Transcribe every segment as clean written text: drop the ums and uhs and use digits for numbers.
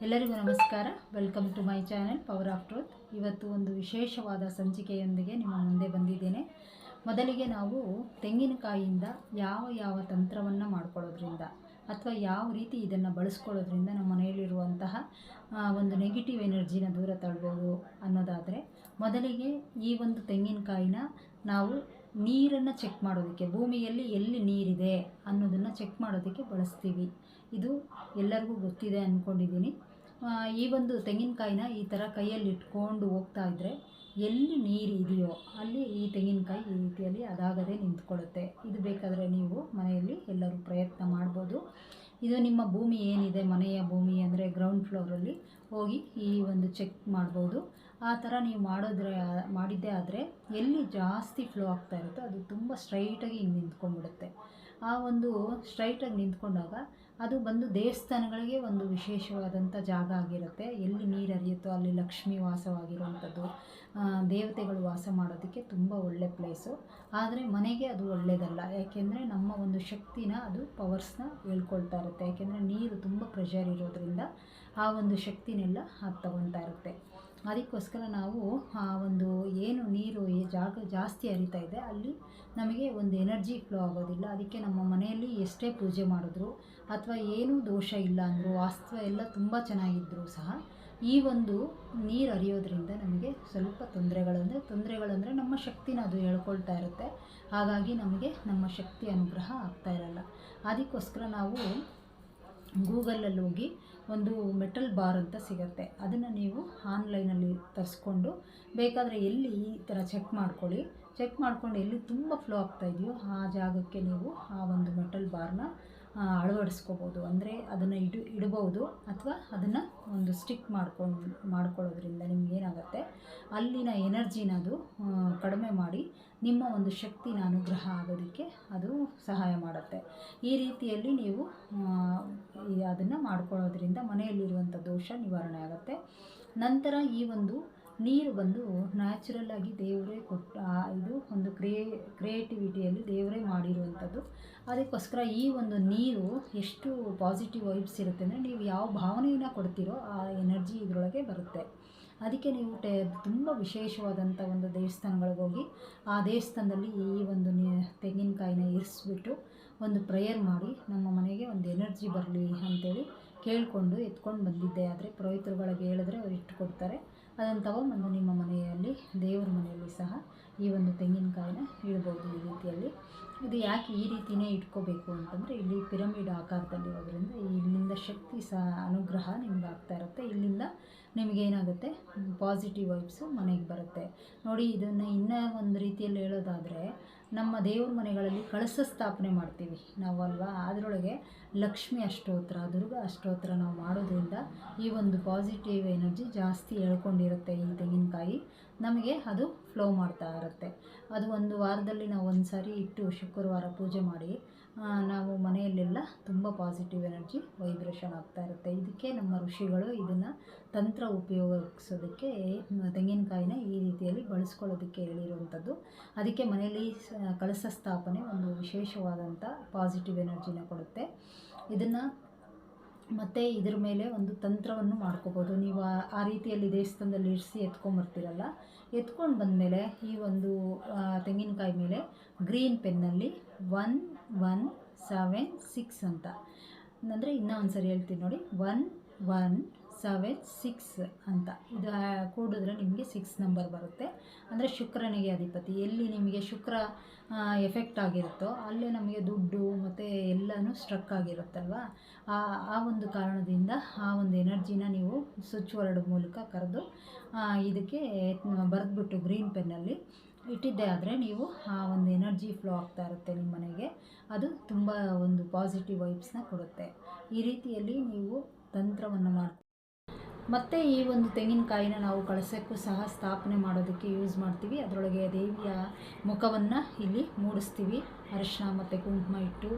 ಎಲ್ಲರಿಗೂ ನಮಸ್ಕಾರ. Welcome to my channel power of truth. ಇವತ್ತು ಒಂದು ವಿಶೇಷವಾದ ಸಂಚಿಕೆಯೊಂದಿಗೆ ನಿಮ್ಮ ಮುಂದೆ ಬಂದಿದ್ದೇನೆ. ಮೊದಲಿಗೆ ನಾವು ತೆಂಗಿನಕಾಯಿಯಿಂದ ಯಾವ ತಂತ್ರವನ್ನು ಮಾಡ್ಕೊಳ್ಳೋದ್ರಿಂದ ಅಥವಾ ಯಾವ ರೀತಿ ಇದನ್ನು ಬಳಸ್ಕೊಳ್ಳೋದ್ರಿಂದ ನಮ್ಮ ಮನೆಯಲ್ಲಿರುವಂತಹ ಒಂದು ನೆಗೆಟಿವ್ ಎನರ್ಜಿನ ದೂರ ತಳ್ಬೋದು ಅನ್ನೋದಾದರೆ, ಮೊದಲಿಗೆ ಈ ಒಂದು ತೆಂಗಿನಕಾಯಿನ ನಾವು ನೀರನ್ನು ಚೆಕ್ ಮಾಡೋದಕ್ಕೆ, ಭೂಮಿಯಲ್ಲಿ ಎಲ್ಲಿ ನೀರಿದೆ ಅನ್ನೋದನ್ನು ಚೆಕ್ ಮಾಡೋದಕ್ಕೆ ಬಳಸ್ತೀವಿ. ಇದು ಎಲ್ಲರಿಗೂ ಗೊತ್ತಿದೆ ಅಂದ್ಕೊಂಡಿದ್ದೀನಿ. ಈ ಒಂದು ತೆಂಗಿನಕಾಯಿನ ಈ ಥರ ಕೈಯಲ್ಲಿ ಇಟ್ಕೊಂಡು ಹೋಗ್ತಾ ಇದ್ದರೆ ಎಲ್ಲಿ ನೀರು ಇದೆಯೋ ಅಲ್ಲಿ ಈ ತೆಂಗಿನಕಾಯಿ ಈ ರೀತಿಯಲ್ಲಿ ಅದಾಗದೇ ನಿಂತ್ಕೊಳ್ಳುತ್ತೆ. ಇದು ಬೇಕಾದರೆ ನೀವು ಮನೆಯಲ್ಲಿ ಎಲ್ಲರೂ ಪ್ರಯತ್ನ ಮಾಡ್ಬೋದು. ಇದು ನಿಮ್ಮ ಭೂಮಿ ಏನಿದೆ, ಮನೆಯ ಭೂಮಿ ಅಂದರೆ ಗ್ರೌಂಡ್ ಫ್ಲೋರಲ್ಲಿ ಹೋಗಿ ಈ ಒಂದು ಚೆಕ್ ಮಾಡ್ಬೋದು. ಆ ಥರ ನೀವು ಮಾಡಿದ್ದೇ ಆದರೆ ಎಲ್ಲಿ ಜಾಸ್ತಿ ಫ್ಲೋ ಆಗ್ತಾ ಇರುತ್ತೋ ಅದು ತುಂಬ ಸ್ಟ್ರೈಟಾಗಿ ಹಿಂಗೆ ನಿಂತ್ಕೊಂಡ್ಬಿಡುತ್ತೆ. ಆ ಒಂದು ಸ್ಟ್ರೈಟಾಗಿ ನಿಂತ್ಕೊಂಡಾಗ ಅದು ಬಂದು ದೇವಸ್ಥಾನಗಳಿಗೆ ಒಂದು ವಿಶೇಷವಾದಂಥ ಜಾಗ ಆಗಿರುತ್ತೆ. ಎಲ್ಲಿ ನೀರು ಹರಿಯುತ್ತೋ ಅಲ್ಲಿ ಲಕ್ಷ್ಮಿ ವಾಸವಾಗಿರುವಂಥದ್ದು, ದೇವತೆಗಳು ವಾಸ ಮಾಡೋದಕ್ಕೆ ತುಂಬ ಒಳ್ಳೆ ಪ್ಲೇಸು. ಆದರೆ ಮನೆಗೆ ಅದು ಒಳ್ಳೆಯದಲ್ಲ, ಯಾಕೆಂದರೆ ನಮ್ಮ ಒಂದು ಶಕ್ತಿನ ಅದು ಪವರ್ಸ್ನ ಹೇಳ್ಕೊಳ್ತಾ ಇರುತ್ತೆ. ಯಾಕೆಂದರೆ ನೀರು ತುಂಬ ಪ್ರೆಷರ್ ಇರೋದ್ರಿಂದ ಆ ಒಂದು ಶಕ್ತಿನೆಲ್ಲ ಅದು ತಗೊಳ್ತಾ ಇರುತ್ತೆ. ಅದಕ್ಕೋಸ್ಕರ ನಾವು ಆ ಒಂದು ಏನು ನೀರು ಜಾಗ ಜಾಸ್ತಿ ಹರಿತಾ ಇದೆ ಅಲ್ಲಿ ನಮಗೆ ಒಂದು ಎನರ್ಜಿ ಫ್ಲೋ ಆಗೋದಿಲ್ಲ. ಅದಕ್ಕೆ ನಮ್ಮ ಮನೆಯಲ್ಲಿ ಎಷ್ಟೇ ಪೂಜೆ ಮಾಡಿದ್ರು ಅಥವಾ ಏನೂ ದೋಷ ಇಲ್ಲ ಅಂದರೂ, ವಾಸ್ತು ಎಲ್ಲ ತುಂಬ ಚೆನ್ನಾಗಿದ್ದರೂ ಸಹ ಈ ಒಂದು ನೀರು ಹರಿಯೋದ್ರಿಂದ ನಮಗೆ ಸ್ವಲ್ಪ ತೊಂದರೆಗಳಂದರೆ ನಮ್ಮ ಶಕ್ತಿನ ಅದು ಹೇಳ್ಕೊಳ್ತಾ ಇರುತ್ತೆ. ಹಾಗಾಗಿ ನಮಗೆ ನಮ್ಮ ಶಕ್ತಿ ಅನುಗ್ರಹ ಆಗ್ತಾ ಇರಲ್ಲ. ಅದಕ್ಕೋಸ್ಕರ ನಾವು ಗೂಗಲಲ್ಲಿ ಹೋಗಿ ಒಂದು ಮೆಟಲ್ ಬಾರ್ ಅಂತ ಸಿಗುತ್ತೆ, ಅದನ್ನು ನೀವು ಆನ್ಲೈನಲ್ಲಿ ತರಿಸ್ಕೊಂಡು ಬೇಕಾದರೆ ಎಲ್ಲಿ ಈ ಥರ ಚೆಕ್ ಮಾಡ್ಕೊಂಡು ಎಲ್ಲಿ ತುಂಬ ಫ್ಲೋ ಆಗ್ತಾ ಇದೆಯೋ ಆ ಜಾಗಕ್ಕೆ ನೀವು ಆ ಒಂದು ಮೆಟಲ್ ಬಾರ್ನ ಅಳವಡಿಸ್ಕೋಬೋದು. ಅಂದರೆ ಅದನ್ನು ಇಡ್ಬೋದು ಅಥವಾ ಅದನ್ನು ಒಂದು ಸ್ಟಿಕ್ ಮಾಡ್ಕೊಳ್ಳೋದ್ರಿಂದ ನಿಮಗೇನಾಗುತ್ತೆ, ಅಲ್ಲಿನ ಎನರ್ಜಿನ ಅದು ಕಡಿಮೆ ಮಾಡಿ ನಿಮ್ಮ ಒಂದು ಶಕ್ತಿನ ಅನುಗ್ರಹ ಆಗೋದಕ್ಕೆ ಅದು ಸಹಾಯ ಮಾಡುತ್ತೆ. ಈ ರೀತಿಯಲ್ಲಿ ನೀವು ಅದನ್ನು ಮಾಡ್ಕೊಳ್ಳೋದ್ರಿಂದ ಮನೆಯಲ್ಲಿರುವಂಥ ದೋಷ ನಿವಾರಣೆ ಆಗುತ್ತೆ. ನಂತರ ಈ ಒಂದು ನೀರು ಬಂದು ನ್ಯಾಚುರಲ್ಲಾಗಿ ದೇವರೇ ಕೊಟ್ಟ, ಇದು ಒಂದು ಕ್ರಿಯೇಟಿವಿಟಿಯಲ್ಲಿ ದೇವರೇ ಮಾಡಿರುವಂಥದ್ದು. ಅದಕ್ಕೋಸ್ಕರ ಈ ಒಂದು ನೀರು ಎಷ್ಟು ಪಾಸಿಟಿವ್ ವೈಬ್ಸ್ ಇರುತ್ತೆ ಅಂದರೆ, ನೀವು ಯಾವ ಭಾವನೆಯನ್ನು ಕೊಡ್ತೀರೋ ಆ ಎನರ್ಜಿ ಇದರೊಳಗೆ ಬರುತ್ತೆ. ಅದಕ್ಕೆ ನೀವು ತುಂಬ ವಿಶೇಷವಾದಂಥ ಒಂದು ದೇವಸ್ಥಾನಗಳಿಗೆ ಹೋಗಿ ಆ ದೇವಸ್ಥಾನದಲ್ಲಿ ಈ ಒಂದು ತೆಂಗಿನಕಾಯಿನ ಇರಿಸ್ಬಿಟ್ಟು ಒಂದು ಪ್ರೇಯರ್ ಮಾಡಿ ನಮ್ಮ ಮನೆಗೆ ಒಂದು ಎನರ್ಜಿ ಬರಲಿ ಅಂಥೇಳಿ ಕೇಳಿಕೊಂಡು ಎತ್ಕೊಂಡು ಬಂದಿದ್ದೆ. ಆದರೆ ಪುರೋಹಿತರುಗಳಿಗೆ ಹೇಳಿದ್ರೆ ಅವ್ರು ಇಟ್ಟುಕೊಡ್ತಾರೆ. ಅದನ್ನು ತಗೊಂಡ್ಬಂದು ನಿಮ್ಮ ಮನೆಯಲ್ಲಿ, ದೇವ್ರ ಮನೆಯಲ್ಲಿ ಸಹ ಈ ಒಂದು ತೆಂಗಿನಕಾಯಿನ ಇಡ್ಬೋದು. ಈ ರೀತಿಯಲ್ಲಿ ಇದು ಯಾಕೆ ಈ ರೀತಿಯೇ ಇಟ್ಕೋಬೇಕು ಅಂತಂದರೆ, ಇಲ್ಲಿ ಪಿರಮಿಡ್ ಆಕಾರದಲ್ಲಿರೋದ್ರಿಂದ ಇಲ್ಲಿಂದ ಶಕ್ತಿ ಸಹ ಅನುಗ್ರಹ ನಿಮ್ಗೆ ಆಗ್ತಾ ಇರುತ್ತೆ. ಇಲ್ಲಿಂದ ನಿಮಗೇನಾಗುತ್ತೆ, ಪಾಸಿಟಿವ್ ವೈಬ್ಸು ಮನೆಗೆ ಬರುತ್ತೆ. ನೋಡಿ, ಇದನ್ನು ಇನ್ನೂ ಒಂದು ರೀತಿಯಲ್ಲಿ ಹೇಳೋದಾದರೆ, ನಮ್ಮ ದೇವ್ರ ಮನೆಗಳಲ್ಲಿ ಕಳಶ ಸ್ಥಾಪನೆ ಮಾಡ್ತೀವಿ ನಾವು ಅಲ್ವಾ, ಅದರೊಳಗೆ ಲಕ್ಷ್ಮಿ ಅಷ್ಟೋತ್ರ, ದುರ್ಗಾ ಅಷ್ಟೋತ್ರ ನಾವು ಮಾಡೋದ್ರಿಂದ ಈ ಒಂದು ಪಾಸಿಟಿವ್ ಎನರ್ಜಿ ಜಾಸ್ತಿ ಹೇಳ್ಕೊಂಡಿರುತ್ತೆ. ಈ ತೆಂಗಿನಕಾಯಿ ನಮಗೆ ಅದು ಫ್ಲೋ ಮಾಡ್ತಾ ಇರುತ್ತೆ. ಅದು ಒಂದು ವಾರದಲ್ಲಿ ನಾವು ಒಂದು ಸಾರಿ ಇಟ್ಟು ಶುಕ್ರವಾರ ಪೂಜೆ ಮಾಡಿ ನಾವು ಮನೆಯಲ್ಲೆಲ್ಲ ತುಂಬ ಪಾಸಿಟಿವ್ ಎನರ್ಜಿ ವೈಬ್ರೇಷನ್ ಆಗ್ತಾ ಇರುತ್ತೆ. ಇದಕ್ಕೆ ನಮ್ಮ ಋಷಿಗಳು ಇದನ್ನು ತಂತ್ರ ಉಪಯೋಗಿಸೋದಕ್ಕೆ ತೆಂಗಿನಕಾಯಿನ ಈ ರೀತಿಯಲ್ಲಿ ಬಳಸ್ಕೊಳ್ಳೋದಕ್ಕೆ ಹೇಳಿರುವಂಥದ್ದು. ಅದಕ್ಕೆ ಮನೆಯಲ್ಲಿ ಕಳಶ ಸ್ಥಾಪನೆ ಒಂದು ವಿಶೇಷವಾದಂಥ ಪಾಸಿಟಿವ್ ಎನರ್ಜಿನ ಕೊಡುತ್ತೆ. ಇದನ್ನು ಮತ್ತು ಇದ್ರ ಮೇಲೆ ಒಂದು ತಂತ್ರವನ್ನು ಮಾಡ್ಕೋಬೋದು. ನೀವು ಆ ರೀತಿಯಲ್ಲಿ ದೇವಸ್ಥಾನದಲ್ಲಿ ಇರಿಸಿ ಎತ್ಕೊಂಬರ್ತೀರಲ್ಲ, ಎತ್ಕೊಂಡು ಬಂದಮೇಲೆ ಈ ಒಂದು ತೆಂಗಿನಕಾಯಿ ಮೇಲೆ ಗ್ರೀನ್ ಪೆನ್ನಲ್ಲಿ 1176 ಅಂತ, ಅಂದರೆ ಇನ್ನೂ ಒಂದು ಸರಿ ಹೇಳ್ತೀನಿ ನೋಡಿ, 1176 ಅಂತ ಇದು ಕೂಡಿದ್ರೆ ನಿಮಗೆ 6 ನಂಬರ್ ಬರುತ್ತೆ. ಅಂದರೆ ಶುಕ್ರನಿಗೆ ಅಧಿಪತಿ. ಎಲ್ಲಿ ನಿಮಗೆ ಶುಕ್ರ ಎಫೆಕ್ಟ್ ಆಗಿರುತ್ತೋ ಅಲ್ಲೇ ನಮಗೆ ದುಡ್ಡು ಮತ್ತು ಎಲ್ಲನೂ ಸ್ಟ್ರಕ್ ಆಗಿರುತ್ತಲ್ವ. ಆ ಒಂದು ಕಾರಣದಿಂದ ಆ ಒಂದು ಎನರ್ಜಿನ ನೀವು ಸ್ವಿಚ್ ವರ್ಡ್ ಮೂಲಕ ಕರೆದು ಇದಕ್ಕೆ ಬರೆದ್ಬಿಟ್ಟು ಗ್ರೀನ್ ಪೆನ್ನಲ್ಲಿ ಇಟ್ಟಿದ್ದೇ ಆದರೆ ನೀವು ಆ ಒಂದು ಎನರ್ಜಿ ಫ್ಲೋ ಆಗ್ತಾ ಇರುತ್ತೆ ನಿಮ್ಮ ಮನೆಗೆ. ಅದು ತುಂಬ ಒಂದು ಪಾಸಿಟಿವ್ ವೈಬ್ಸ್ನ ಕೊಡುತ್ತೆ. ಈ ರೀತಿಯಲ್ಲಿ ನೀವು ತಂತ್ರವನ್ನು ಮತ್ತು ಈ ಒಂದು ತೆಂಗಿನಕಾಯಿನ ನಾವು ಕಳಸಕ್ಕೂ ಸಹ ಸ್ಥಾಪನೆ ಮಾಡೋದಕ್ಕೆ ಯೂಸ್ ಮಾಡ್ತೀವಿ. ಅದರೊಳಗೆ ದೇವಿಯ ಮುಖವನ್ನು ಇಲ್ಲಿ ಮೂಡಿಸ್ತೀವಿ, ಅರಿಶಿನ ಮತ್ತು ಕುಂಕುಮ ಇಟ್ಟು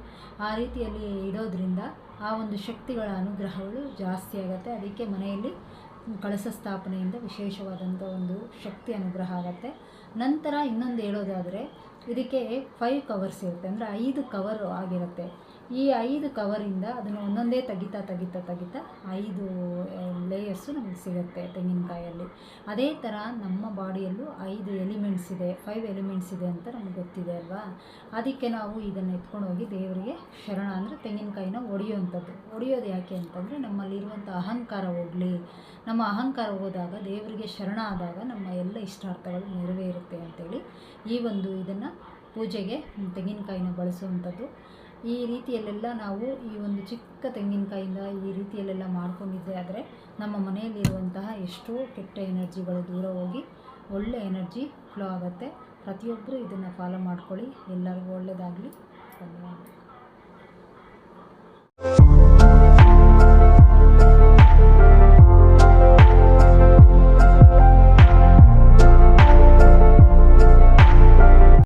ಆ ರೀತಿಯಲ್ಲಿ ಇಡೋದ್ರಿಂದ ಆ ಒಂದು ಶಕ್ತಿಗಳ ಅನುಗ್ರಹಗಳು ಜಾಸ್ತಿ ಆಗುತ್ತೆ. ಅದಕ್ಕೆ ಮನೆಯಲ್ಲಿ ಕಳಸ ಸ್ಥಾಪನೆಯಿಂದ ವಿಶೇಷವಾದಂಥ ಒಂದು ಶಕ್ತಿ ಅನುಗ್ರಹ ಆಗುತ್ತೆ. ನಂತರ ಇನ್ನೊಂದು ಹೇಳೋದಾದರೆ, ಇದಕ್ಕೆ 5 ಕವರ್ಸ್ ಇರುತ್ತೆ, ಅಂದರೆ 5 ಕವರು ಆಗಿರುತ್ತೆ. ಈ 5 ಕವರಿಂದ ಅದನ್ನು ಒಂದೊಂದೇ ತೆಗಿತಾ 5 ಲೇಯರ್ಸು ನಮಗೆ ಸಿಗುತ್ತೆ ತೆಂಗಿನಕಾಯಲ್ಲಿ. ಅದೇ ಥರ ನಮ್ಮ ಬಾಡಿಯಲ್ಲೂ 5 ಎಲಿಮೆಂಟ್ಸ್ ಇದೆ, 5 ಎಲಿಮೆಂಟ್ಸ್ ಇದೆ ಅಂತ ನಮಗೆ ಗೊತ್ತಿದೆ ಅಲ್ವಾ. ಅದಕ್ಕೆ ನಾವು ಇದನ್ನು ಎತ್ಕೊಂಡೋಗಿ ದೇವರಿಗೆ ಶರಣ ಅಂದರೆ ತೆಂಗಿನಕಾಯಿನ ಒಡೆಯೋದು ಯಾಕೆ ಅಂತಂದರೆ ನಮ್ಮಲ್ಲಿರುವಂಥ ಅಹಂಕಾರ ಹೋಗಲಿ. ನಮ್ಮ ಅಹಂಕಾರ ಹೋದಾಗ ದೇವರಿಗೆ ಶರಣ ಆದಾಗ ನಮ್ಮ ಎಲ್ಲ ಇಷ್ಟಾರ್ಥಗಳು ನೆರವೇರುತ್ತೆ ಅಂತೇಳಿ ಈ ಒಂದು ಇದನ್ನು ಪೂಜೆಗೆ ತೆಂಗಿನಕಾಯಿನ ಬಳಸುವಂಥದ್ದು. ಈ ರೀತಿಯಲ್ಲೆಲ್ಲ ನಾವು ಈ ಒಂದು ಚಿಕ್ಕ ತೆಂಗಿನಕಾಯಿಂದ ಈ ರೀತಿಯಲ್ಲೆಲ್ಲ ಮಾಡ್ಕೊಂಡಿದ್ದೆ ಆದರೆ ನಮ್ಮ ಮನೆಯಲ್ಲಿರುವಂತಹ ಎಷ್ಟೋ ಕೆಟ್ಟ ಎನರ್ಜಿಗಳು ದೂರ ಹೋಗಿ ಒಳ್ಳೆ ಎನರ್ಜಿ ಫ್ಲೋ ಆಗುತ್ತೆ. ಪ್ರತಿಯೊಬ್ಬರು ಇದನ್ನು ಫಾಲೋ ಮಾಡ್ಕೊಳ್ಳಿ. ಎಲ್ಲರಿಗೂ ಒಳ್ಳೆಯದಾಗಲಿ. ಧನ್ಯವಾದ.